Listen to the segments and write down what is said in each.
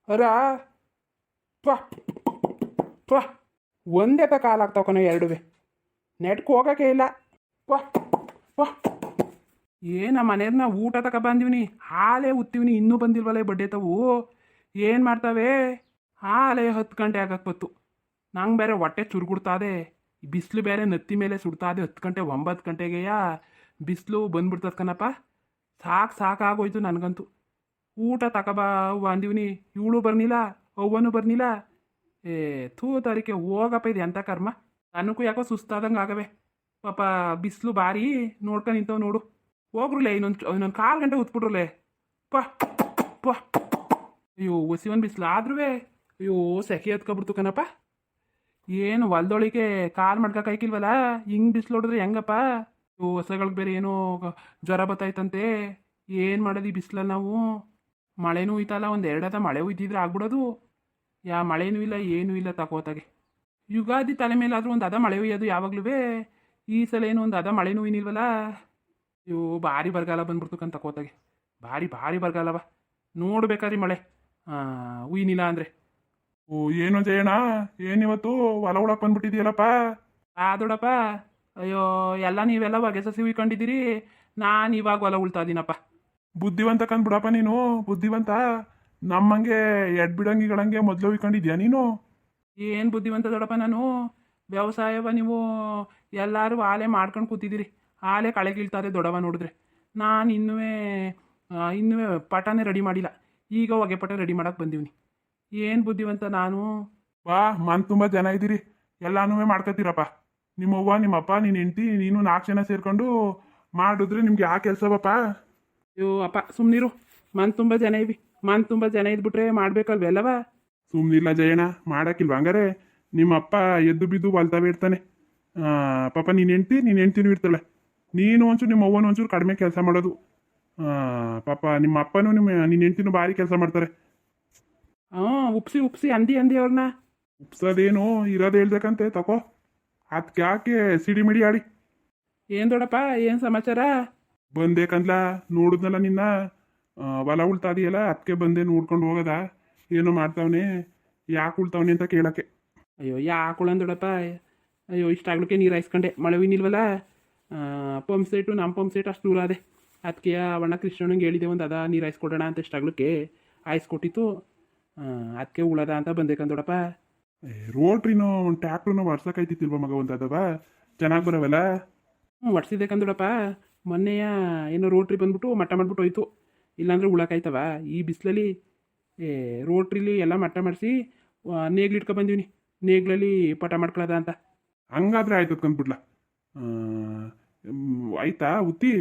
ಅರ ಪ ಪ ಒಂದೇ ತ ಕಾಲಾಗ್ತಾವ ಕಣ ಎರಡುವೆ ನೆಟ್ಗೆ ಹೋಗೋಕೆ ಇಲ್ಲ ಪ ಪ ಏನ ಮನೆಯನ್ನ ಊಟ ತಕ ಬಂದಿವ್ನಿ ಹಾಲೇ ಉತ್ತೀವ್ನಿ ಇನ್ನೂ ಬಂದಿಲ್ವಲ್ಲ ಬಡ್ಡೆ ತಾವು ಏನು ಮಾಡ್ತಾವೆ ಹಾಲೇ 10 ಗಂಟೆ ಆಗಕ್ಕೆ ಬತ್ತು ನಂಗೆ ಬೇರೆ ಹೊಟ್ಟೆ ಚುರುಗುಡ್ತಾದೆ ಬಿಸಿಲು ಬೇರೆ ನತ್ತಿ ಮೇಲೆ ಸುಡ್ತಾದೆ 10 ಗಂಟೆ 9 ಗಂಟೆಗೆಯ ಬಿಸಿಲು ಬಂದ್ಬಿಡ್ತದ ಕಣಪ್ಪ ಸಾಕಾಗೋಯ್ತು ನನಗಂತೂ ಊಟ ತಕಬಾ ಅಂದಿವ್ನಿ ಇವಳು ಬರ್ನಿಲ್ಲ ಅವ್ವನು ಬರ್ನಿಲ್ಲ ಏ ಥೂ ತಾರೀಕೆ ಹೋಗಪ್ಪ ಇದು ಎಂಥ ಕರ್ಮ ನನಗೂ ಯಾಕೋ ಸುಸ್ತಾದಂಗೆ ಆಗವೆ ಪಾಪ ಬಿಸಿಲು ಬಾರಿ ನೋಡ್ಕೊಂಡು ನಿಂತವ್ ನೋಡು ಹೋಗ್ರಲೆ ಇನ್ನೊಂದು 4 ಗಂಟೆ ಉತ್ಬಿಟ್ರಲೆ ಪ ಪ ಅಯ್ಯೋ ಒಸಿವನ್ ಬಿಸಿಲು ಆದ್ರೂ ಅಯ್ಯೋ ಸೆಕೆ ಎತ್ಕೊಬಿಡ್ತು ಕಣಪ್ಪ ಏನು ಹೊಲ್ದೊಳಿಗೆ ಕಾಲು ಮಾಡ್ಕೊಕಾಯ್ಕಿಲ್ವಲ್ಲ ಹಿಂಗೆ ಬಿಸಿಲು ಹೊಡೆದ್ರೆ ಹೆಂಗಪ್ಪ ಅಯ್ಯೋ ಹೊಸಗಳಿಗೆ ಬೇರೆ ಏನೋ ಜ್ವರ ಬತ್ತಾಯ್ತಂತೆ ಏನು ಮಾಡೋದು ಈ ಬಿಸಿಲಲ್ಲಿ ನಾವು ಮಳೆನೂ ಹೋಯ್ತಲ್ಲ ಒಂದು ಎರಡದ ಮಳೆ ಹೋಯ್ತಿದ್ರೆ ಆಗ್ಬಿಡೋದು ಮಳೆನೂ ಇಲ್ಲ ಏನೂ ಇಲ್ಲ ತಗೋತಾಗೆ ಯುಗಾದಿ ತಲೆ ಮೇಲಾದರೂ ಒಂದು ಅದ ಮಳೆ ಹುಯ್ಯೋದು ಯಾವಾಗಲೂ ಈ ಸಲ ಏನು ಒಂದು ಅದ ಮಳೆನೂ ಏನಿಲ್ವಲ್ಲ ಅಯ್ಯೋ ಭಾರಿ ಬರಗಾಲ ಬಂದ್ಬಿಡ್ತಕ್ಕಂತ ತಗೋತಾಗೆ ಭಾರಿ ಬರಗಾಲವ ನೋಡ್ಬೇಕಾರಿ ಮಳೆ ಉಯ್ನಿಲ್ಲ ಅಂದರೆ ಓ ಏನು ಜಯಣ್ಣ ಏನಿವತ್ತು ಹೊಲ ಉಳಕ್ ಬಂದ್ಬಿಟ್ಟಿದೆಯಲ್ಲಪ್ಪ ದೊಡ್ಡಪ್ಪ ಅಯ್ಯೋ ಎಲ್ಲ ನೀವೆಲ್ಲ ಹೊಗೆ ಸಸಿ ಉಯ್ಕೊಂಡಿದ್ದೀರಿ ನಾನು ಇವಾಗ ಹೊಲ ಉಳ್ತಾ ಇದೀನಪ್ಪ ಬುದ್ಧಿವಂತ ಕಂದ್ಬಿಡಪ್ಪ ನೀನು ಬುದ್ಧಿವಂತ ನಮ್ಮಂಗೆ ಎಡ್ಬಿಡಂಗಿಗಳಂಗೆ ಮೊದಲು ಉಯ್ಕೊಂಡಿದ್ಯಾ ನೀನು ಏನು ಬುದ್ಧಿವಂತ ದೊಡ್ಡಪ್ಪ ನಾನು ವ್ಯವಸಾಯವ ನೀವು ಎಲ್ಲರೂ ಆಲೆ ಮಾಡ್ಕೊಂಡು ಕೂತಿದ್ದೀರಿ ಆಲೆ ಕಳೆಗಿಳ್ತಾರೆ ದೊಡ್ಡವ ನೋಡಿದ್ರೆ ನಾನು ಇನ್ನೂ ಪಟನೇ ರೆಡಿ ಮಾಡಿಲ್ಲ ಈಗ ಹೊಗೆ ಪಟ ರೆಡಿ ಮಾಡಕ್ಕೆ ಬಂದೀನಿ ಏನು ಬುದ್ಧಿವಂತ ನಾನು ಬಾ ಮನ್ ತುಂಬ ಜನ ಇದ್ದೀರಿ ಎಲ್ಲಾನು ಮಾಡ್ಕೊತೀರಪ್ಪ ನಿಮ್ಮವ್ವ ನಿಮ್ಮಪ್ಪ ನೀನು ಹೆಂಡ್ತಿ ನೀನು 4 ಜನ ಸೇರ್ಕೊಂಡು ಮಾಡಿದ್ರೆ ನಿಮ್ಗೆ ಯಾವ ಕೆಲಸವಪ್ಪ ಅಯ್ಯೋ ಅಪ್ಪ ಸುಮ್ಮನಿರು ತುಂಬ ಜನ ಇದ್ಬಿಟ್ರೆ ಮಾಡ್ಬೇಕಲ್ವೆಲ್ಲವ ಸುಮ್ಮನಿಲ್ಲ ಜಯಣ್ಣ ಮಾಡಕ್ಕಿಲ್ವ ಹಂಗಾರೆ ನಿಮ್ಮಪ್ಪ ಎದ್ದು ಬಿದ್ದು ಹೊಲ್ತಾವೆ ಇರ್ತಾನೆ ಪಾಪ ನೀನು ಹೆಂಡ್ತಿನೂ ಇರ್ತಾಳೆ ನೀನು ಒಂಚೂರು ನಿಮ್ಮ ಅವ್ವನ ಒಂಚೂರು ಕಡಿಮೆ ಕೆಲಸ ಮಾಡೋದು ಪಾಪ ನಿಮ್ಮ ಅಪ್ಪನೂ ನಿನ್ನ ಹೆಂಡ್ತಿನೂ ಭಾರಿ ಕೆಲಸ ಮಾಡ್ತಾರೆ ಉಪ್ಸಿ ಅಂದಿ ಅವ್ರನ್ನ ಉಪ್ಸೋದೇನು ಇರೋದು ಹೇಳ್ಬೇಕಂತೆ ತಕೋ ಅದಕ್ಕೆ ಯಾಕೆ ಸಿಡಿಮಿಡಿ ಆಡಿ ಏನು ದೊಡ್ಡಪ್ಪ ಏನು ಸಮಾಚಾರ ಬಂದೇಕಂದ್ಲ ನೋಡಿದ್ನಲ್ಲ ನಿನ್ನ ಹೊಲ ಉಳ್ತಾದಿಯಲ್ಲ ಅದಕ್ಕೆ ಬಂದೆ ನೋಡ್ಕೊಂಡು ಹೋಗೋದ ಏನೋ ಮಾಡ್ತಾವನೆ ಯಾಕೆ ಉಳ್ತಾವನೆ ಅಂತ ಕೇಳಕ್ಕೆ ಅಯ್ಯೋ ಯಾಕೆ ದೊಡ್ಡಪ್ಪ ಅಯ್ಯೋ ಇಷ್ಟಾಗ್ಲಿಕ್ಕೆ ನೀರು ಹಾಯಿಸ್ಕೊಂಡೆ ಮಳೆ ನಿಲ್ವಲ್ಲ ಪಂಪ್ ಸೆಟು ನಮ್ಮ ಪಂಪ್ ಸೆಟ್ ಅಷ್ಟು ದೂರ ಅದೇ ಅದಕ್ಕೆ ಅವಣ್ಣ ಕೃಷ್ಣನಿಗೆ ಹೇಳಿದೆ ಒಂದು ಅದ ನೀರು ಹಾಯಿಸ್ಕೊಡೋಣ ಅಂತ ಇಷ್ಟಾಗ್ಲಿಕ್ಕೆ ಹಾಯಿಸ್ಕೊಟ್ಟಿತ್ತು ಅದಕ್ಕೆ ಉಳದ ಅಂತ ಬಂದೇಕಂದೊಡಪ್ಪ ರೋಟ್ರಿನೋ ಒಂದು ಟ್ಯಾಕ್ಟ್ರನೋ ವರ್ಷಕ್ಕಾಯ್ತಿತ್ತಿಲ್ವ ಮಗ ಒಂದು ಅದವ ಚೆನ್ನಾಗಿ ಬರವಲ್ಲ ಒಡ್ಸಿದ್ದೇಕಂದೊಡಪ್ಪ ಮೊನ್ನೆಯ ಏನೋ ರೋಟ್ರಿ ಬಂದ್ಬಿಟ್ಟು ಮಟ್ಟ ಮಾಡ್ಬಿಟ್ಟು ಹೋಯ್ತು ಇಲ್ಲಾಂದ್ರೆ ಉಳಕಾಯ್ತವ ಈ ಬಿಸಿಲಲ್ಲಿ ರೋಟ್ರಿಲಿ ಎಲ್ಲ ಮಟ್ಟ ಮಾಡಿಸಿ ನೇಗ್ಲಿಟ್ಕೊ ಬಂದೀನಿ ನೇಗ್ಲಲ್ಲಿ ಪಟ ಮಾಡ್ಕೊಳ್ಳೋದ ಅಂತ ಹಂಗಾದ್ರೆ ಆಯ್ತದ ಕಂದ್ಬಿಡ್ಲ ಆಯ್ತಾ ಉತ್ತಿ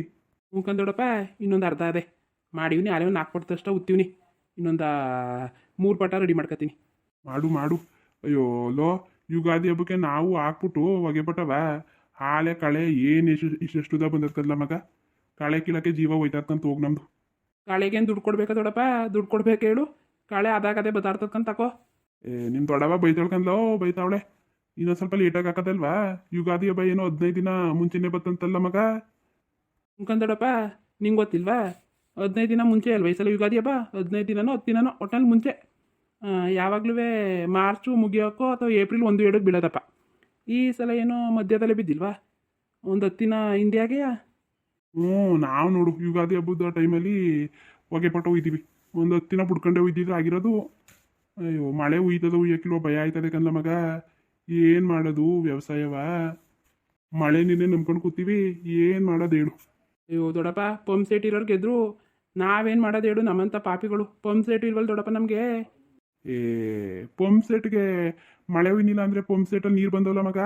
ಮುಖಂದೊಡಪ್ಪ ಇನ್ನೊಂದು ಅರ್ಧ ಅದೇ ಮಾಡಿವ್ನಿ ಅಲ್ಲೇ ಒಂದು 4 ಪಟ್ಟು ಅಷ್ಟ ಉತ್ತೀವ್ನಿ ಇನ್ನೊಂದು 3 ಪಟ ರೆಡಿ ಮಾಡ್ಕೊತೀನಿ ಮಾಡು ಅಯ್ಯೋ ಲೋ ಯುಗಾದಿ ಹಬ್ಬಕ್ಕೆ ನಾವು ಹಾಕ್ಬಿಟ್ಟು ಹೊಗೆ ಪಟವ ಹಾಲೆ ಕಳೆ ಏನು ಇಷ್ಟೆಷ್ಟುದ ಬಂದಿರ್ತದಲ್ಲ ಮಗ ಕಳೆ ಕೀಳಕ್ಕೆ ಜೀವ ಹೋಯ್ತಕ್ಕಂತ ಹೋಗಿ ನಮ್ದು ಕಾಳೆಗೇನು ದುಡ್ಡು ಕೊಡ್ಬೇಕಾ ದೊಡ್ಡಪ್ಪ ದುಡ್ಡು ಕೊಡ್ಬೇಕು ಹೇಳು ಕಾಳೆ ಅದಾಗದೆ ಬದಾಡ್ತಕ್ಕಂತ ತಕೋ ನಿಮ್ಮ ದೊಡ್ಡವ ಬೈತಾಳ್ಕಂದ್ಲೋ ಬೈತಾವಳೆ ಇನ್ನೊಂದು ಸ್ವಲ್ಪ ಲೇಟಾಗಿ ಹಾಕದಲ್ವಾ ಯುಗಾದಿ ಹಬ್ಬ ಏನೋ 15 ದಿನ ಮುಂಚೆನೆ ಬತ್ತಂತಲ್ಲ ಮಗ ಮುಖಂದೊಡಪ್ಪ ನಿಂಗೆ ಗೊತ್ತಿಲ್ವಾ 15 ದಿನ ಮುಂಚೆ ಅಲ್ವ ಈ ಸಲ ಯುಗಾದಿ ಹಬ್ಬ 15 ದಿನನೋ 10 ದಿನನೋ ಒಟ್ಟಲ್ಲಿ ಮುಂಚೆ ಯಾವಾಗಲೂ ಮಾರ್ಚು ಮುಗಿಯೋಕ್ಕೋ ಅಥವಾ ಏಪ್ರಿಲ್ 1-2 ಬೀಳೋದಪ್ಪ ಈ ಸಲ ಏನೋ ಮಧ್ಯದಲ್ಲೇ ಬಿದ್ದಿಲ್ವಾ ಒಂದು 10 ದಿನ ಹಿಂದಿಯಾಗೆ ನಾವು ನೋಡು ಯುಗಾದಿ ಹಬ್ಬದ ಟೈಮಲ್ಲಿ ಹೊಗೆ ಪಟ ಒಯ್ತೀವಿ ಒಂದು 10 ದಿನ ಬಿಡ್ಕೊಂಡೆ ಒಯ್ದಿದ್ರೆ ಆಗಿರೋದು ಅಯ್ಯೋ ಮಳೆ ಉಯ್ಯೋಕ್ಕಿಲ್ವ ಭಯ ಆಯ್ತದೆ ಕನ್ಲ ಮಗ ಏನು ಮಾಡೋದು ವ್ಯವಸಾಯವ ಮಳೆ ನೀನೇ ನಂಬ್ಕೊಂಡು ಕೂತೀವಿ ಏನು ಮಾಡೋದು ಹೇಳು ಅಯ್ಯೋ ದೊಡ್ಡಪ್ಪ ಪಂಪ್ ಸೆಟ್ ಇರೋರು ಗೆದ್ರು ನಾವೇನು ಮಾಡೋದು ಹೇಳು ನಮ್ಮಂಥ ಪಾಪಿಗಳು ಪಂಪ್ ಸೆಟ್ ಇಲ್ವಲ್ಲ ದೊಡ್ಡಪ್ಪ ನಮಗೆ ಪಂಪ್ ಸೆಟ್ಗೆ ಮಳೆ ಹುಯ್ನಿಲ್ಲ ಅಂದರೆ ಪಂಪ್ ಸೆಟಲ್ಲಿ ನೀರು ಬಂದವಲ್ಲ ಮಗ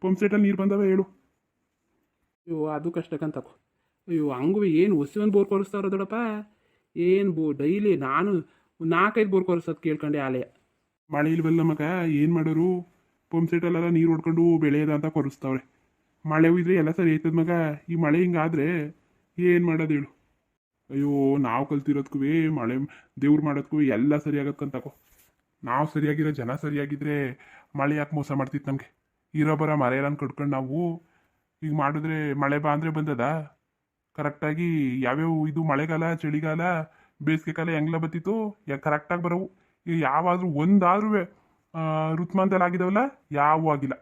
ಪಂಪ್ ಸೆಟಲ್ಲಿ ನೀರು ಬಂದವ ಹೇಳು ಅಯ್ಯೋ ಅದು ಕಷ್ಟಕ್ಕಂತಕೋ ಅಯ್ಯೋ ಹಂಗೂ ಏನು ಒಂದು ಬೋರ್ ಕೊರಿಸ್ತಾವ್ರ ದೊಡ್ಡಪ್ಪ ಏನು ಡೈಲಿ ನಾನು 4-5 ಬೋರ್ ಕೊರಿಸೋದು ಕೇಳ್ಕೊಂಡೆ ಆಲಯ ಮಳೆ ಇಲ್ವಲ್ಲ ಮಗ ಏನು ಮಾಡೋರು ಪಂಪ್ ಸೆಟಲ್ಲೆಲ್ಲ ನೀರು ಹೊಡ್ಕೊಂಡು ಬೆಳೆಯದ ಅಂತ ಕೊರಿಸ್ತಾವ್ರೆ ಮಳೆ ಹುಯ್ದ್ರೆ ಎಲ್ಲ ಸರಿ ಆಯ್ತದ ಮಗ ಈ ಮಳೆ ಹಿಂಗಾದ್ರೆ ಏನು ಮಾಡೋದು ಹೇಳು ಅಯ್ಯೋ ನಾವು ಕಲ್ತಿರೋದ್ಕೂ ಮಳೆ ದೇವ್ರು ಮಾಡೋದಕ್ಕೂ ಎಲ್ಲ ಸರಿಯಾಗಕ್ಕಂತಕೋ ನಾವು ಸರಿಯಾಗಿರೋ ಜನ ಸರಿಯಾಗಿದ್ರೆ ಮಳೆ ಯಾಕೆ ಮೋಸ ಮಾಡ್ತಿತ್ತು ನಮಗೆ ಇರೋ ಬರೋ ಮರ ಎಲ್ಲ ಕಟ್ಕೊಂಡು ನಾವು ಈಗ ಮಾಡಿದ್ರೆ ಮಳೆ ಬಾ ಅಂದರೆ ಬಂದದ ಕರೆಕ್ಟಾಗಿ ಯಾವ್ಯಾವ ಇದು ಮಳೆಗಾಲ ಚಳಿಗಾಲ ಬೇಸಿಗೆ ಕಾಲ ಹೆಂಗ್ಲ ಬತ್ತಿತ್ತು ಕರೆಕ್ಟಾಗಿ ಬರೋವು ಈಗ ಯಾವಾದ್ರೂ ಒಂದಾದ್ರೂ ಋತುಮಾನದಲ್ಲಿ ಆಗಿದಾವಲ್ಲ ಯಾವೂ ಆಗಿಲ್ಲ.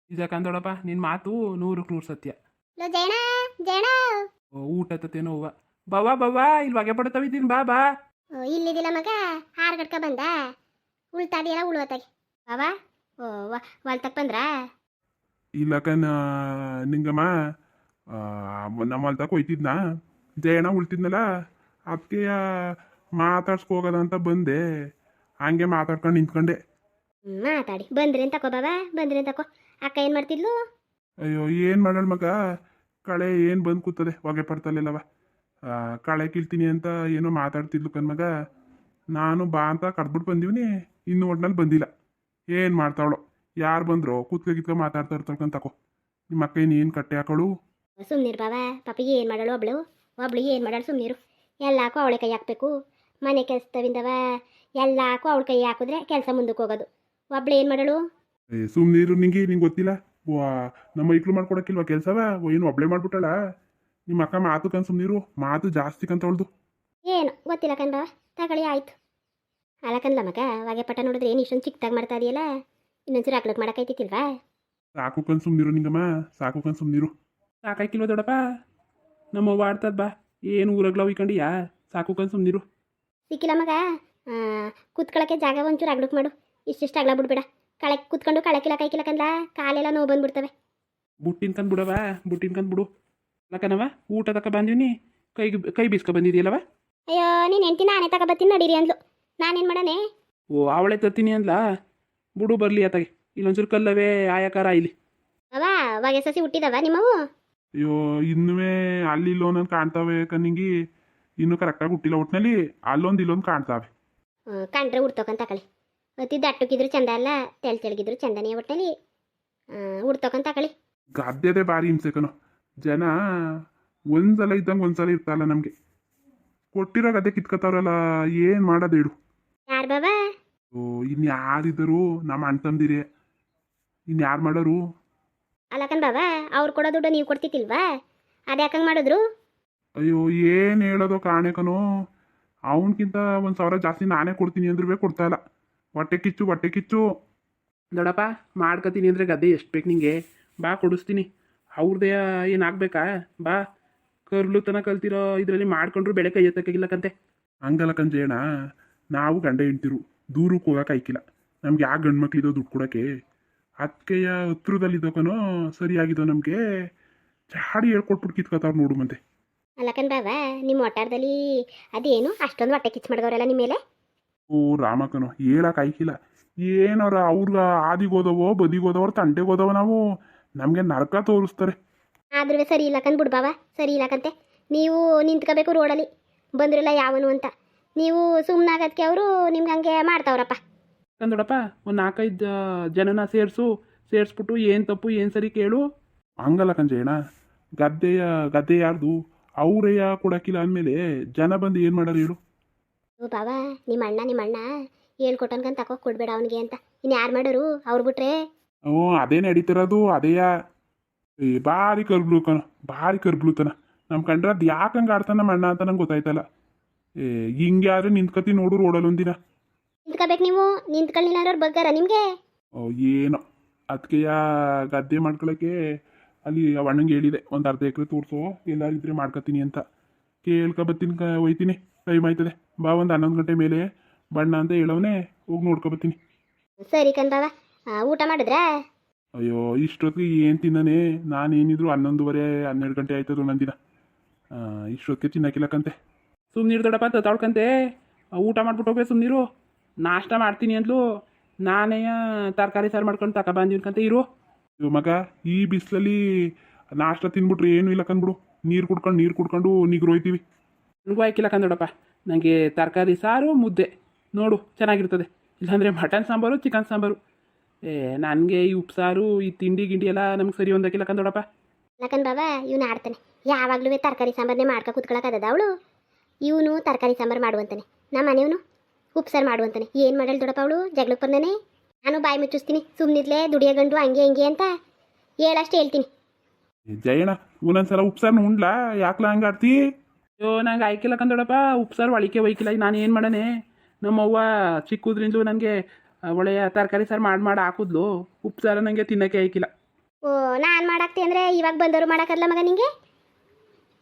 ಇದಕ್ಕಂದೋಡಪ್ಪ ನಿನ್ನ ಮಾತು 100ಕ್ಕೆ 100 ಸತ್ಯ. ಲೋ ಜೈಣ ಜೈಣ ಊಟ ತತ್ತೇನೋ ಅವ್ವ. ಬವ್ವ ಬವ್ವ ಇಲ್ಲಿ ಹೊಗೆ ಪಡ್ತಾವಿದ್ದೀನಿ ಬಾ ಬಾ. ಇಲ್ಲಿದಿಲ್ಲ ಮಗ ಹಾರ್ ಗಟ್ಕ ಬಂದ ಉಳ್ತಾದಿಯಲ್ಲ ಉಳುವತ್ತಾಗಿ ಬಾಬಾ ಓ ಹೊಲ್ತಕ್ ಬಂದ್ರ ಇಲ್ಲಕನ್ ನಿಂಗಮ್ಮ ನಮ್ಮ ಹೊಲ್ತಕ್ಕೆ ಹೋಯ್ತಿದ್ನ ಜಯಣ್ಣ ಉಳ್ತಿದ್ನಲ್ಲ ಅದಕ್ಕೆ ಮಾತಾಡ್ಸ್ಕೋಗದ ಅಂತ ಬಂದೆ. ಹಂಗೆ ಮಾತಾಡ್ಕೊಂಡು ನಿಂತ್ಕೊಂಡೆ. ಮಾತಾಡಿ ಬಂದ್ರಿ ಅಂತ ತಕೋ ಬಾಬಾ ಬಂದ್ರಿ ಅಂತ ತಕೋ. ಅಕ್ಕ ಏನ್ ಮಾಡ್ತಿದ್ಲು? ಅಯ್ಯೋ ಏನು ಮಾಡೋಣ ಮಗ, ಕಳೆ ಏನು ಬಂದು ಕೂತದೆ ಹೊಗೆ ಪಡ್ತಲ್ಲವ. ಕಳೆ ಕೀಳ್ತೀನಿ ಅಂತ ಏನೋ ಮಾತಾಡ್ತಿದ್ಲು ಕಣ್ಮಗ. ನಾನು ಬಾ ಅಂತ ಕರ್ದ್ಬಿಟ್ಟು ಬಂದೀವಿ, ಇನ್ನೂ ಒಟ್ನಲ್ಲಿ ಬಂದಿಲ್ಲ. ಏನು ಮಾಡ್ತಾವಳು, ಯಾರು ಬಂದ್ರು ಕೂತ್ಕ ಮಾತಾಡ್ತಾ ಇರ್ತಾಳ್ಕಂತ ತಕೋ. ನಿಮ್ಮ ಅಕ್ಕ ಏನು ಕಟ್ಟೆ ಹಾಕೋಳು? ಸುಮ್ನಿರು ಬಾಬಾ, ಪಾಪಿಗೆ ಏನು ಮಾಡಳು ಒಬ್ಳಿಗೆ ಏನು ಮಾಡಾಳು ಸುಮ್ನಿರು. ಎಲ್ಲಾಕು ಅವಳೆ ಕೈ ಹಾಕ್ಬೇಕು. ಮನೆ ಕೆಲಸದವಿಂದವ ಎಲ್ಲಾಕು ಅವಳ ಕೈ ಹಾಕಿದ್ರೆ ಕೆಲಸ ಮುಂದಕ್ಕೆ ಹೋಗೋದು. ಒಬ್ಳು ಏನು ಮಾಡಳು? ಸುಮ್ಮನಿರು, ನಿಂಗೆ ಗೊತ್ತಿಲ್ಲ ನಮ್ಮ ಮೈಕ್ಳು ಮಾಡ್ಕೊಡಕ್ಕಿಲ್ವಾ ಕೆಲಸವ? ಏನು ಒಬ್ಳೆ ಮಾಡ್ಬಿಟ್ಟಳ? ನಿಮ್ಮ ಅಕ್ಕ ಮಾತು ಕನ್ ಸುಮ್ಮನಿರು, ಮಾತು ಜಾಸ್ತಿ ಕಂತವಳ್ದು. ಏನು ಗೊತ್ತಿಲ್ಲ ಕಣ್ ಬಾವ, ತಗೊಳ್ಳಿ ಆಯ್ತು. ಅಲ್ಲ ಕಣ್ಲ ಮಗ, ಹೊಗೆ ಪಟ ನೋಡಿದ್ರೆ ಏನು ಇಷ್ಟೊಂದು ಚಿಕ್ಕದಾಗಿ ಮಾಡ್ತಾ ಇದೆಯಲ್ಲ, ಇನ್ನೊಂಚೂರು ಹಾಕ್ಲಕ್ಕೆ ಮಾಡಕ್ಕೈತಿಲ್ವಾ? ಸಾಕು ಕನ್ ಸುಮ್ಮನಿರು ನಿಂಗಮ್ಮ, ಸಾಕು ಕನ್ ಸುಮ್ಮನಿರು. ಸಾಕಾಕಿಲ್ವ ದೊಡ್ಡಪ್ಪ, ನಮ್ಮವ್ವ ಆಡ್ತದ ಬಾ. ಏನು ಊರಗ್ಲವ್ ಇಕೊಂಡಿಯಾ? ಸಾಕು ಕನ್ ಸುಮ್ಮನಿರು. ಸಿಕ್ಕಿಲ್ಲ ಮಗ, ಕೂತ್ಕೊಳ್ಳೋಕ್ಕೆ ಜಾಗ ಒಂಚೂರು ಅಗ್ಲಕ್ಕೆ ಮಾಡು. ಇಷ್ಟಿಷ್ಟು ಅಗ್ಲ ಬಿಡ್ಬೇಡ. ಕೂತ್ಕೊಂಡು ಕಳಕಿಲ್ಲ ಕೈಕಿಲ್ಲ ಕಂದ ಕಾಲೆಲ್ಲ ನೋವು ಬಂದ್ಬಿಡ್ತವೆ. ಬುಟ್ಟಿನ್ಕಂದು ಬಿಡವ, ಬುಟ್ಟಿನ್ಕಂದು ಬಿಡು. ಲಕ್ಕನವ ಊಟ ತಕ ಬಂದೀನಿ, ಕೈ ಬೀಸ್ಕೊ ಬಂದಿದೆಯಲ್ಲವ. ಅಯ್ಯೋ ನೀನು ಹೆಂಡ್ತಿ ನಾನೇ ತಗೊಬತ್ತೀನಿ ನಡೀರಿ ಅಂದ್ಲು. ನಾನೇನು ಮಾಡನೆ? ಓ ಅವಳೆ ತರ್ತೀನಿ ಅಂದ್ಲ, ಬಿಡು ಬರಲಿ ಆತಾಗೆ. ಇಲ್ಲೊಂಚೂರು ಕಲ್ಲವೇ ಆಯಕಾರ ಇಲ್ಲಿ ಅವ ಹೊಗೆ ಸಸಿ ಹುಟ್ಟಿದವ ನಿಮ್ಮವು? ಅಯ್ಯೋ ಇನ್ನುವೇ ಅಲ್ಲಿ ಇಲ್ಲೊಂದು ಕಾಣ್ತಾವೆ ಕಣ್ಣಿಂಗಿ, ಇನ್ನೂ ಕರೆಕ್ಟಾಗಿ ಹುಟ್ಟಿಲ್ಲ. ಒಟ್ಟಿನಲ್ಲಿ ಅಲ್ಲೊಂದು ಇಲ್ಲೊಂದು ಕಾಣ್ತಾವೆ. ಕಂಡ್ರೆ ಹುಡ್ತೋಕಂತ ತಗೊಳ್ಳಿ. ಅತಿ ದಟ್ಟಕ್ಕಿದ್ರು ಚಂದ ಅಲ್ಲ, ತೆಳ್ಗಿದ್ರು ಚಂದನೇ. ಒಟ್ಟಲ್ಲಿ ಹುಡ್ತೋಕಂತ ತಗೊಳ್ಳಿ. ಗದ್ದೆದೆ ಭಾರಿ ಹಿಂಸೆ ಕಣೋ. ಜನ ಒಂದ್ಸಲ ಇದ್ದಂಗೆ ಒಂದ್ಸಲ ಇರ್ತಲ್ಲ ನಮಗೆ. ಕೊಟ್ಟಿರೋ ಗದ್ದೆ ಕಿತ್ಕೊತಾವ್ರಲ್ಲ, ಏನು ಮಾಡೋದು ಹೇಳು? ಯಾರು ಬಾಬಾ? ಓ ಇನ್ಯಾರಿದ್ದರು? ನಮ್ಮ ಅಣ್ಣ ತಮ್ದಿರಿ, ಇನ್ಯಾರು ಮಾಡೋರು? ಅಲ್ಲಕನ್ ಬಾಬಾ, ಅವ್ರು ಕೊಡೋ ದುಡ್ಡು ನೀವು ಕೊಡ್ತಿತ್ತಿಲ್ವಾ? ಅದು ಯಾಕಂಗೆ ಮಾಡಿದ್ರು? ಅಯ್ಯೋ ಏನು ಹೇಳೋದು ಕಾಣೆ ಕಣೋ. ಅವನಕ್ಕಿಂತ 1,000 ಜಾಸ್ತಿ ನಾನೇ ಕೊಡ್ತೀನಿ ಅಂದ್ರೂ ಕೊಡ್ತಾ ಇಲ್ಲ. ಹೊಟ್ಟೆ ಕಿಚ್ಚು. ದೊಡ್ಡಪ್ಪ ಮಾಡ್ಕೊತೀನಿ ಅಂದರೆ ಗದ್ದೆ ಎಷ್ಟು ಬೇಕು ನಿಂಗೆ? ಬಾ ಕೊಡಿಸ್ತೀನಿ. ಅವ್ರದ್ದೇ ಏನಾಗಬೇಕಾ? ಬಾ ಕರ್ಲು ತನ ಕಲ್ತಿರೋ ಇದರಲ್ಲಿ ಮಾಡ್ಕೊಂಡ್ರು ಬೆಳೆ ಕೈ ಎತ್ತಕ್ಕಾಗಿಲ್ಲಕ್ಕಂತೆ. ಹಂಗಲ್ಲ ಕಂಜೇಣ, ನಾವು ಗಂಡ ಹೆಂಡ್ತಿರು ದೂರಕ್ಕೆ ಹೋಗಕ್ಕೆ ಆಯ್ಕಿಲ್ಲ. ನಮ್ಗೆ ಯಾಕೆ ಗಂಡು ಮಕ್ಳಿದೋ ದುಡ್ಡು ಕೊಡೋಕ್ಕೆ? ಅದಕ್ಕೆಯ ಹತ್ರದಲ್ಲಿದ್ದೋ ಕನೋ ಸರಿಯಾಗಿದ್ದೋ ನಮಗೆ. ಚಾಡಿ ಹೇಳ್ಕೊಟ್ಬಿಟ್ಟು ಕಿತ್ಕೊತಾವ್ರು ನೋಡು ಮತ್ತೆ. ಅಲ್ಲಕನ್ ಬಾಬಾ, ನಿಮ್ಮ ಒಟ್ಟಾರದಲ್ಲಿ ಅದೇನು ಅಷ್ಟೊಂದು ಹೊಟ್ಟೆ ಕಿಚ್ಚು ಮಾಡಿದವರೆಲ್ಲ ನಿಮ್ಮ ಮೇಲೆ? ಓ ರಾಮಕನೋ, ಹೇಳಕ್ಕೆ ಆಯ್ಕಿಲ್ಲ. ಏನವ್ರ ಅವ್ರಿಗೆ ಆದಿಗೋದವೋ ಬದಿಗೋದವ್ರು ತಂಟೆಗೋದವ ನಾವು, ನಮಗೆ ನರಕ ತೋರಿಸ್ತಾರೆ. ಆದ್ರೂ ಸರಿ ಇಲ್ಲಕಂದ್ ಬಿಡು ಬಾಬಾ, ಸರಿ ಇಲ್ಲಕಂತೆ. ನೀವು ನಿಂತ್ಕೋಬೇಕು ರೋಡಲ್ಲಿ, ಬಂದ್ರಲ್ಲ ಯಾವನು ಅಂತ. ನೀವು ಸುಮ್ಮನಾಗದಕ್ಕೆ ಅವರು ನಿಮ್ಗೆ ಹಂಗೆ ಮಾಡ್ತಾವ್ರಪ್ಪ. ದೊಡ್ಡಪ್ಪ ಒಂದು 4-5 ಜನನ ಸೇರಿಸ್ಬಿಟ್ಟು ಏನು ತಪ್ಪು ಏನು ಸರಿ ಕೇಳು. ಹಂಗಲ್ಲ ಕಂಜೇಣ, ಗದ್ದೆ ಯಾರ್ದು? ಅವರಯ್ಯ ಕೊಡಕ್ಕಿಲ್ಲ ಅಂದಮೇಲೆ ಜನ ಬಂದು ಏನು ಮಾಡೋರು ಹೇಳು? ಓ ಬಾಬಾ, ನಿಮ್ಮ ಅಣ್ಣ ಹೇಳ್ಕೊಟ್ಟನ್ಕಂತ ತಕೋ, ಕೊಡ್ಬೇಡ ಅವನಿಗೆ ಅಂತ. ಇನ್ನು ಯಾರು ಮಾಡೋರು ಅವ್ರು ಬಿಟ್ರೆ? ಹ್ಞೂ ಅದೇ ನಡೀತಿರೋದು, ಅದೇಯ. ಭಾರಿ ಕರ್ಬ್ಲೂತನ ನಮ್ಮ ಕಂಡ್ರೆ ಅದು ಯಾಕೆ ಹಂಗೆ ಆಡ್ತಾನೆ ನಮ್ಮ ಅಣ್ಣ ಅಂತ ನಂಗೆ ಗೊತ್ತಾಯ್ತಲ್ಲ. ಹಿಂಗೆ ಆದ್ರೆ ನಿಂತ್ಕತಿ ನೋಡು ರೋಡಲ್ಲಿ ಒಂದಿನ. ನಿಂತ್ಕೋಬೇಕು ನೀವು, ನಿಂತ್ಕೊಳ್ಳಿಲ್ಲ ಅವ್ರು ಬಗ್ಗಾರ ನಿಮಗೆ? ಏನೋ ಅದಕ್ಕೆಯ ಗದ್ದೆ ಮಾಡ್ಕೊಳಕ್ಕೆ ಅಲ್ಲಿ ಅಣ್ಣಂಗೆ ಹೇಳಿದೆ, ಒಂದು ಅರ್ಧ ಎಕರೆ ತೋರಿಸೋ ಎಲ್ಲಾರಿದ್ರೆ ಮಾಡ್ಕೊತೀನಿ ಅಂತ. ಕೇಳ್ಕೊಬತ್ತೀನಿ, ಹೋಯ್ತೀನಿ. ಟೈಮ್ ಆಯ್ತದೆ, ಬಾ ಒಂದು 11 ಗಂಟೆ ಮೇಲೆ ಬಣ್ಣ ಅಂತ ಹೇಳವನೇ, ಹೋಗಿ ನೋಡ್ಕೊಬತ್ತೀನಿ. ಸರಿ ಕಣ್ ಬಾಬಾ, ಊಟ ಮಾಡಿದ್ರಾ? ಅಯ್ಯೋ ಇಷ್ಟೊತ್ತಿಗೆ ಏನು ತಿನ್ನನೆ, ನಾನೇನಿದ್ರು 11:30 12 ಗಂಟೆ ಆಯ್ತದ ಒಂದೊಂದಿನ. ಇಷ್ಟೊತ್ತಿಗೆ ತಿನ್ನಕ್ಕಿಲ್ಲಕ್ಕಂತೆ. ಸುಮ್ಮನಿರು ದೊಡ್ಡಪ್ಪ, ತಗೊಳ್ಕಂತೆ. ಊಟ ಮಾಡ್ಬಿಟ್ಟು ಹೋಗ್ಬೇಕು, ಸುಮ್ಮನಿರು. ನಾಷ್ಟ ಮಾಡ್ತೀನಿ ಅಂದ್ಲು, ನಾನೇ ತರಕಾರಿ ಸಾರು ಮಾಡ್ಕೊಂಡು ತಗೊಬಂದಿನ್ಕಂತ ಇರು. ಇವ್ ಮಗ ಈ ಬಿಸಿಲಲ್ಲಿ ನಾಷ್ಟ ತಿನ್ಬಿಟ್ರೆ ಏನೂ ಇಲ್ಲ ಕಂದ್ಬಿಡು. ನೀರು ಕುಡ್ಕೊಂಡು ನಿಗ್ರೋಯ್ತೀವಿ. ನನಗೂ ಆಯ್ಕಿಲ್ಲ ಕಂದೊಡಪ್ಪ, ನನಗೆ ತರಕಾರಿ ಸಾರು ಮುದ್ದೆ ನೋಡು ಚೆನ್ನಾಗಿರ್ತದೆ. ಇಲ್ಲಾಂದರೆ ಮಟನ್ ಸಾಂಬಾರು ಚಿಕನ್ ಸಾಂಬಾರು. ನನಗೆ ಈ ಉಪ್ಸಾರು ಈ ತಿಂಡಿ ಗಿಂಡಿ ಎಲ್ಲ ನಮ್ಗೆ ಸರಿ ಹೊಂದಕ್ಕಿಲ್ಲ ಕಂದೊಡಪ್ಪ. ಲಕ್ಕನ್ ಬಾಬಾ ಇವನು ಆಡ್ತಾನೆ, ಯಾವಾಗಲೂ ತರಕಾರಿ ಸಾಂಬಾರನ್ನೇ ಮಾಡ್ಕೊ ಕೂತ್ಕೊಳ್ಳೋಕ್ಕದ ಅವಳು. ಇವನು ತರಕಾರಿ ಸಾಂಬಾರು ಮಾಡುವಂತಾನೆ, ನಮ್ಮ ಮನೆಯವನು ಉಪ್ಸಾರು ಮಾಡುವಂತಾನೆ. ಏನು ಮಾಡಲ್ ದೊಡ್ಡಪ್ಪ ಅವಳು ಜಗಳಕ್ಕೆ ಬಂದಾನೆ. ನಾನು ಬಾಯಿ ಮುಚ್ಚಿಸ್ತೀನಿ, ಸುಮ್ಮನಿರ್ಲೆ ದುಡಿಯೋ ಗಂಡು ಹಂಗೆ ಅಂತ ಹೇಳಷ್ಟು ಹೇಳ್ತೀನಿ. ಜಯಣ್ಣ ಒಂದೊಂದ್ಸಲ ಉಪ್ಸಾರನ್ನ ಉಂಡ್ಲಾ, ಯಾಕ್ಲ ಹಂಗೆ ಆಡ್ತಿ? ಅಯ್ಯೋ ನಂಗೆ ಆಯ್ಕಿಲ್ಲ ಕಂದೊಡಪ್ಪ, ಉಪ್ಸಾರು ಒಳಿಕೆ ಒಯ್ಕಿಲ್ಲ. ನಾನು ಏನು ಮಾಡನೆ? ನಮ್ಮವ್ವ ಚಿಕ್ಕದ್ರಿಂದಲೂ ನನಗೆ ಒಳ್ಳೆಯ ತರಕಾರಿ ಸಾರು ಮಾಡಿ ಹಾಕಿದ್ಲು. ಉಪ್ಪು ಸಾರು ನನಗೆ ತಿನ್ನೋಕ್ಕೆ ಆಯ್ಕಿಲ್ಲ. ಓ ನಾನು ಮಾಡಾಕ್ತಿ ಅಂದರೆ ಇವಾಗ ಬಂದವರು ಮಾಡೋಕ್ಕಲ್ಲ ಮಗ ನಿಂಗೆ.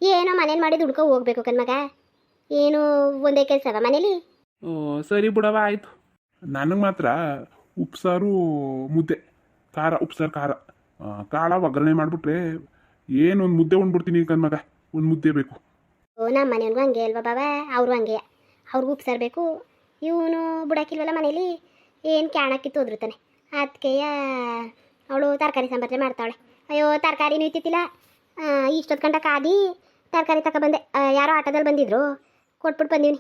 ಏನೋ ಮನೇಲಿ ಮಾಡಿ ದುಡ್ಕೊ ಹೋಗ್ಬೇಕು ಕಣ್ಮಗ. ಏನು ಒಂದೇ ಕೆಲಸವ ಮನೇಲಿ. ಓ ಸರಿ ಬಿಡವ, ಆಯಿತು. ನನಗೆ ಮಾತ್ರ ಉಪ್ಸಾರು ಮುದ್ದೆ ಖಾರ, ಉಪ್ಸಾರು ಖಾರ, ಕಾಳ ಒಗ್ಗರಣೆ ಮಾಡಿಬಿಟ್ರೆ ಏನೊಂದು ಮುದ್ದೆ ಉಂಡ್ಬಿಡ್ತೀನಿ ಕಣ್ಮಗ. ಒಂದು ಮುದ್ದೆ ಬೇಕು. ಓ ನಮ್ಮ ಮನೆಯವ್ರಿಗೂ ಹಂಗೆ ಅಲ್ವಾ ಬಾಬಾ, ಅವರು ಹಂಗೆ, ಅವ್ರಿಗೂ ಉಪ್ಸಾರು ಬೇಕು. ಇವನು ಬಿಡೋಕ್ಕಿಲ್ವಲ್ಲ ಮನೇಲಿ, ಏನು ಕ್ಯಾಣಕ್ಕಿತ್ತು ಹೋದ್ರುತ್ತಾನೆ. ಅದಕ್ಕೆ ಅವಳು ತರಕಾರಿ ಸಾಂಬಾರೇ ಮಾಡ್ತಾವಳೆ. ಅಯ್ಯೋ ತರಕಾರಿನೂ ಇತ್ತಿತ್ತಿಲ್ಲ. ಇಷ್ಟೊತ್ತು ಗಂಟ ಕಾದಿ ತರಕಾರಿ ತಗೊಬಂದೆ. ಯಾರೋ ಆಟೋದಲ್ಲಿ ಬಂದಿದ್ರು, ಕೊಟ್ಬಿಟ್ಟು ಬಂದೀನಿ.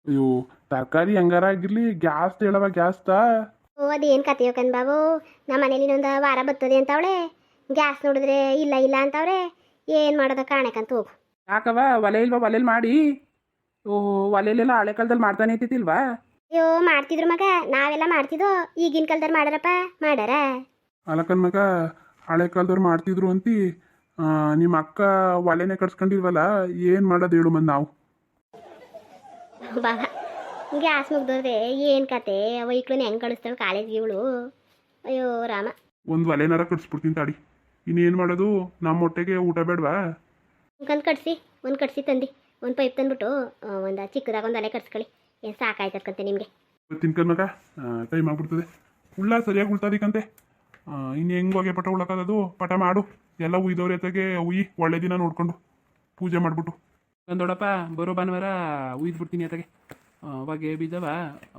ಅಯ್ಯೋ ತರಕಾರಿ ಹಂಗಾರ ಆಗಿರ್ಲಿ, ಗ್ಯಾಸ್ ಹೇಳವ ಗ್ಯಾಸ್ತಾ. ಓ ಅದೇನು ಕತೆಯೋ ಕಣ್ ಬಾಬು. ನಮ್ಮ ಮನೇಲಿ ಇನ್ನೊಂದು ವಾರ ಬರ್ತದೆ ಅಂತವಳೆ. ಗ್ಯಾಸ್ ನೋಡಿದ್ರೆ ಇಲ್ಲ ಇಲ್ಲ ಅಂತವ್ರೆ. ಏನು ಮಾಡೋದ ಕಾಣಕ್ಕಂತ ಹೋಗು. ಯಾಕವ ಒಲೆ ಇಲ್ವಾ? ಒಲೆಯಲ್ಲಿ ಮಾಡಿ. ಓಹೋ, ಒಲೆಯಲ್ಲೆಲ್ಲ ಹಳೆ ಕಾಲದಲ್ಲಿ ಮಾಡ್ತಾನೆ ಇತ್ತಿಲ್ವಾ? ಅಯ್ಯೋ ಮಾಡ್ತಿದ್ರು ಮಗ, ನಾವೆಲ್ಲ ಮಾಡ್ತಿದ್ದೋ. ಈಗಿನ ಕಾಲದಲ್ಲಿ ಮಾಡಾರಪ್ಪ, ಮಾಡಾರ. ಅಲ್ಲ ಕಣ್ಮಗ, ಹಳೆ ಕಾಲದವ್ರು ಮಾಡ್ತಿದ್ರು ಅಂತಿ. ನಿಮ್ಮ ಅಕ್ಕ ಒಲೆನೇ ಕಟ್ಸ್ಕೊಂಡಿಲ್ವಲ್ಲ, ಏನು ಮಾಡೋದು ಹೇಳು ಮತ್ತೆ ನಾವು. ಬಾಬಾ ಗ್ಯಾಸ್ ಮುಗ್ದೋದ್ರೆ ಏನು ಕತೆ. ವೈಕ್ಳನ್ನ ಹೆಂಗೆ ಕಳಿಸ್ತಾಳೆ ಕಾಲೇಜ್ಗೆ ಇವಳು. ಅಯ್ಯೋ ರಾಮ. ಒಂದು ಒಲೆನಾರ ಕಟ್ಸ್ಬಿಡ್ತೀನಿ ತಾಡಿ. ಇನ್ನೇನು ಮಾಡೋದು, ನಮ್ಮ ಹೊಟ್ಟೆಗೆ ಊಟ ಬೇಡವಾ? ಒಂದು ಕಟ್ಸಿ ತಂದು ಒಂದು ಪೈಪ್ ತಂದ್ಬಿಟ್ಟು ಒಂದು ಚಿಕ್ಕದಾಗ ಒಂದು ಒಲೆ ಕಟ್ಸ್ಕೊಳ್ಳಿ. ಏನು ಸಾಕಾಯ್ತಕ್ಕಂತೆ ನಿಮಗೆ. ಬರ್ತೀನಿ ಕಣ್ಮಗ, ಟೈಮ್ ಆಗ್ಬಿಡ್ತದೆ. ಉಳ್ಳ ಸರಿಯಾಗಿ ಉಳ್ತದಿಕ್ಕಂತೆ. ಇನ್ನು ಹೆಂಗೆ ಹೊಗೆ ಪಟ ಉಳಕ್ಕದು? ಪಟ ಮಾಡು. ಎಲ್ಲ ಉಯ್ದವ್ರ ಎತ್ತಾಗೆ ಉಯ್ಯಿ, ಒಳ್ಳೆ ದಿನ ನೋಡ್ಕೊಂಡು ಪೂಜೆ ಮಾಡಿಬಿಟ್ಟು. ದೊಡ್ಡಪ್ಪ ಬರೋ ಭಾನುವಾರ ಉಯ್ದ್ಬಿಡ್ತೀನಿ ಅತ್ತಾಗೆ. ಹೊಗೆ ಬೀಜವ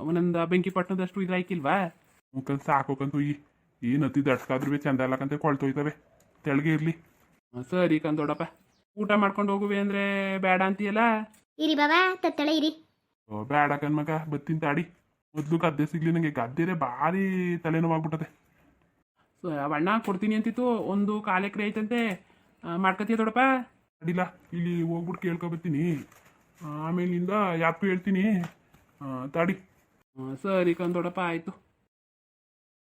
ಒಂದೊಂದು ಬೆಂಕಿ ಪಟ್ಟಣದಷ್ಟು ಇದ್ರಾಯ್ಕಿಲ್ವಾ? ಮುಖಂದು ಸಾಕೋಕಂತ ಉಯ್ಯಿ. ಏನು ಹತ್ತಿದ್ದು ಅಡ್ಸ್ಕಾದ್ರೂ ಚಂದ ಅಲ್ಲಕ್ಕಂತೆ ಕೊಳ್ತೋಯ್ತವೆ. ತೆಳಗೆ ಇರಲಿ. ಸರಿ ದೊಡ್ಡಪ್ಪ, ಊಟ ಮಾಡ್ಕೊಂಡು ಹೋಗುವೆ ಅಂದರೆ ಬೇಡ ಅಂತೀಯಲ್ಲ? ಇರಿ ಬಾಬಾ, ತತ್ತಳೆ ಇರಿ. ಬೇಡ ಕಣ್ಮಗ, ಬತ್ತೀನಿ ತಾಡಿ. ಮೊದಲು ಗದ್ದೆ ಸಿಗ್ಲಿ ನನಗೆ. ಗದ್ದೆರೆ ಭಾರಿ ತಲೆನೋವಾಗ್ಬಿಟ್ಟದೆ. ಸೊ ಅಣ್ಣ ಕೊಡ್ತೀನಿ ಅಂತಿತ್ತು, ಒಂದು 4 ಎಕರೆ ಐತಂತೆ. ಮಾಡ್ಕೊತೀಯ ದೊಡ್ಡಪ್ಪ? ಅಡಿಲ್ಲ, ಇಲ್ಲಿ ಹೋಗ್ಬಿಟ್ಟು ಕೇಳ್ಕೊಬತ್ತೀನಿ. ಆಮೇಲಿಂದ ಯಾಕೂ ಹೇಳ್ತೀನಿ ತಾಡಿ. ಸರಿ ದೊಡ್ಡಪ್ಪ, ಆಯಿತು.